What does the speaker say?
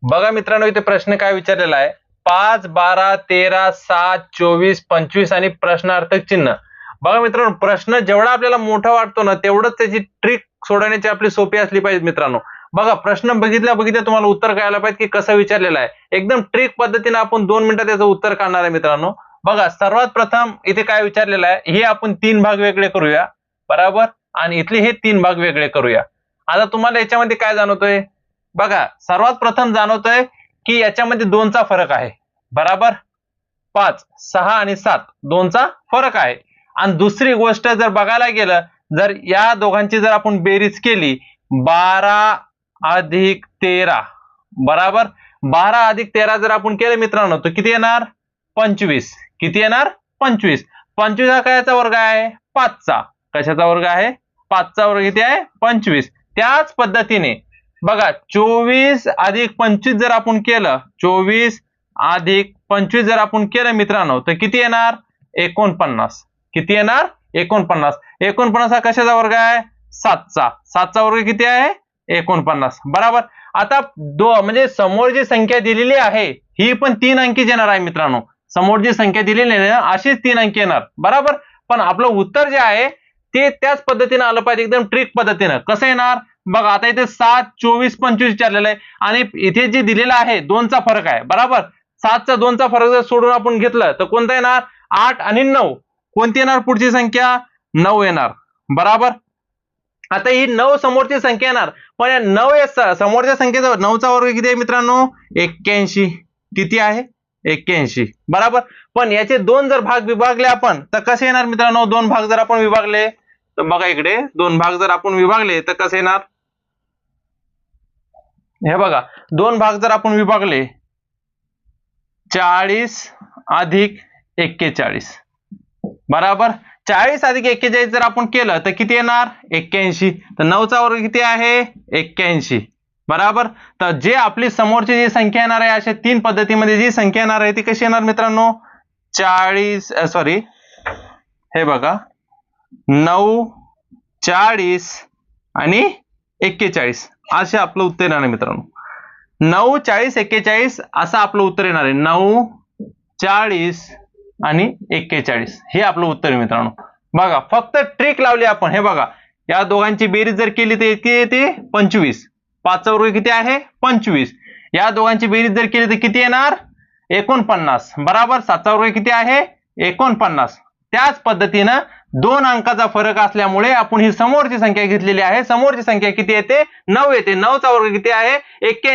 बघा मित्रांनो, इथे प्रश्न काय विचारलेला आहे, 5, 12, 13, 7, 24, 25 आणि प्रश्नार्थक चिन्ह. बघा मित्रांनो, प्रश्न जेवढा आपल्याला मोठा वाटतो ना, तेवढंच त्याची ट्रिक सोडवण्याची आपली सोपी असली पाहिजे मित्रांनो. बघा, प्रश्न बघितल्या तुम्हाला उत्तर कळायला पाहिजे की कसं विचारलेलं आहे. एकदम ट्रिक पद्धतीने आपण 2 मिनिटात त्याचं उत्तर काढणार आहे मित्रांनो. बघा, सर्वात प्रथम इथे काय विचारलेलं आहे, हे आपण 3 भाग वेगळे करूया, बरोबर, आणि इथले हे 3 भाग वेगळे करूया. आता तुम्हाला याच्यामध्ये काय जाणवतोय? बघा, सर्वात प्रथम जाणवतोय की याच्यामध्ये 2चा फरक आहे, बरोबर. 5, 6 आणि 7 2चा फरक आहे. आणि दुसरी गोष्ट जर बघायला गेलं, जर या दोघांची जर आपण बेरीज केली, 12 अधिक 13, बरोबर. 12 अधिक 13 जर आपण केलं मित्रांनो, तर किती येणार? 25. किती येणार? 25. 25 हा कायचा वर्ग आहे? 5चा. कशाचा वर्ग आहे? 5चा वर्ग किती आहे? 25. त्याच पद्धतीने बघा, 24 अधिक 25 जर आपण केलं, 24 अधिक 25 जर आपण केलं मित्रांनो, तर किती येणार? 49. किती येणार? 49. 49 हा कशाचा वर्ग आहे? 7चा. 7चा वर्ग किती आहे? 49. बरोबर. आता म्हणजे समोर जी संख्या दिलेली आहे ही पण 3 अंकीच येणार आहे मित्रांनो. समोर जी संख्या दिलेली आहे अशीच 3 अंकी येणार, बरोबर. पण आपलं उत्तर जे आहे ते त्याच पद्धतीने आलं पाहिजे, एकदम ट्रिक पद्धतीने. कसं येणार? बघा, आता इथे 7, 24, 25 विचारलेलं आहे आणि इथे जे दिलेलं आहे 2चा फरक आहे, बरोबर. 7चा 2चा फरक जर सोडून आपण घेतलं तर कोणता येणार? 8 आणि 9. कोणती येणार पुढची संख्या? 9 येणार, बरोबर. आता ही 9 समोरची संख्या येणार, पण या 9 या समोरच्या संख्येचा 9चा वर्ग किती आहे मित्रांनो? 81. किती आहे? 81, बरोबर. पण याचे 2 जर भाग विभागले आपण तर कसे येणार मित्रांनो? 2 भाग जर आपण विभागले तर बघा, इकडे 2 भाग जर आपण विभागले तर कसे येणार? हे बघा, 2 भाग जर आपण विभागले, 40 अधिक 41, बरोबर. 40 अधिक 41 जर आपण केलं तर किती येणार? 81. तर 9चा वर्ग किती आहे? 81, बरोबर. तर जे आपली समोरची जी संख्या येणार आहे, अशा 3 पद्धतीमध्ये जी संख्या येणार आहे ती कशी येणार मित्रांनो? 40 सॉरी, हे बघा, 9, 40 आणि 41 असे आपलं उत्तर येणार आहे मित्रांनो. 9, 40, 41 असं आपलं उत्तर येणार आहे. 9, 40 आणि 41 हे आपलं उत्तर आहे मित्रांनो. बघा, फक्त ट्रिक लावली आपण. हे बघा, या दोघांची बेरीज जर केली तर किती येते? 25. 5चा वर्ग किती आहे? 25. या दोघांची बेरीज जर केली तर किती येणार? 49, बरोबर. 7चा वर्ग किती आहे? 49. त्याच पद्धतीनं 2 अंकाचा फरक असल्यामुळे आपण ही समोरची संख्या घेतलेली आहे. समोरची संख्या किती येते? 9 येते. 9चा वर्ग किती आहे? 81.